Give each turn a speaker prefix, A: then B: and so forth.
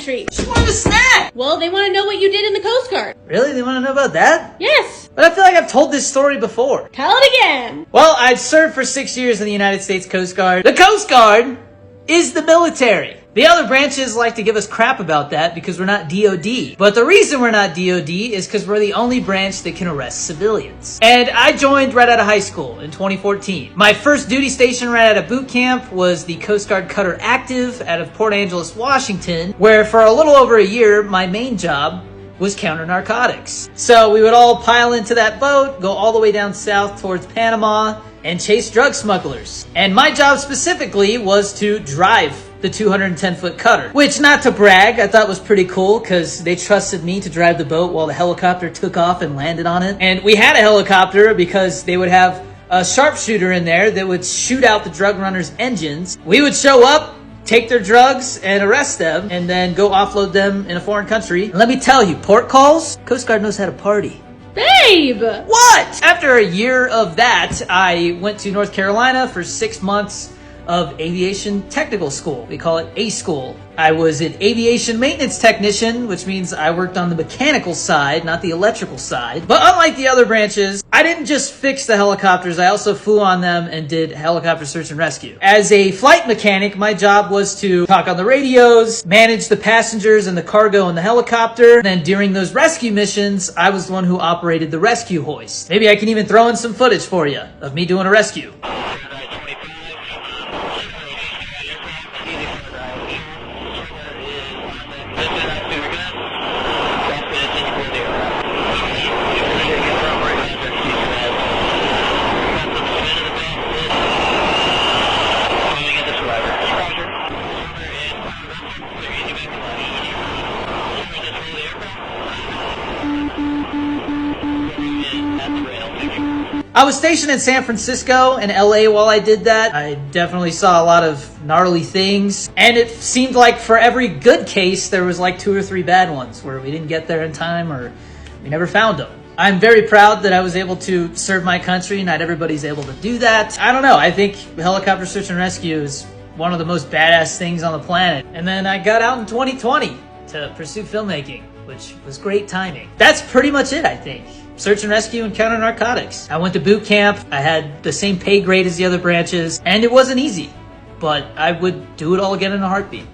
A: treat.
B: She wanted a snack!
A: Well, they want to know what you did in the Coast Guard.
B: Really? They want to know about that?
A: Yes.
B: But I feel like I've told this story before.
A: Tell it again.
B: Well, I've served for 6 years in the United States Coast Guard. The Coast Guard is the military. The other branches like to give us crap about that because we're not DOD. But the reason we're not DOD is because we're the only branch that can arrest civilians. And I joined right out of high school in 2014. My first duty station right out of boot camp was the Coast Guard Cutter Active out of Port Angeles, Washington, where for a little over a year, my main job was counter narcotics. So we would all pile into that boat, go all the way down south towards Panama, and chase drug smugglers. And my job specifically was to drive the 210-foot cutter, which, not to brag, I thought was pretty cool because they trusted me to drive the boat while the helicopter took off and landed on it. And we had a helicopter because they would have a sharpshooter in there that would shoot out the drug runners' engines. We would show up, take their drugs and arrest them, and then go offload them in a foreign country. And let me tell you, port calls, Coast Guard knows how to party.
A: Babe!
B: What? After a year of that, I went to North Carolina for 6 months of aviation technical school. We call it A-School. I was an aviation maintenance technician, which means I worked on the mechanical side, not the electrical side. But unlike the other branches, I didn't just fix the helicopters, I also flew on them and did helicopter search and rescue. As a flight mechanic, my job was to talk on the radios, manage the passengers and the cargo in the helicopter. And then during those rescue missions, I was the one who operated the rescue hoist. Maybe I can even throw in some footage for you of me doing a rescue. I was stationed in San Francisco and LA while I did that. I definitely saw a lot of gnarly things. And it seemed like for every good case, there was like 2 or 3 bad ones where we didn't get there in time or we never found them. I'm very proud that I was able to serve my country. Not everybody's able to do that. I don't know. I think helicopter search and rescue is one of the most badass things on the planet. And then I got out in 2020 to pursue filmmaking, which was great timing. That's pretty much it, I think. Search and rescue and counter narcotics. I went to boot camp. I had the same pay grade as the other branches, and it wasn't easy, but I would do it all again in a heartbeat.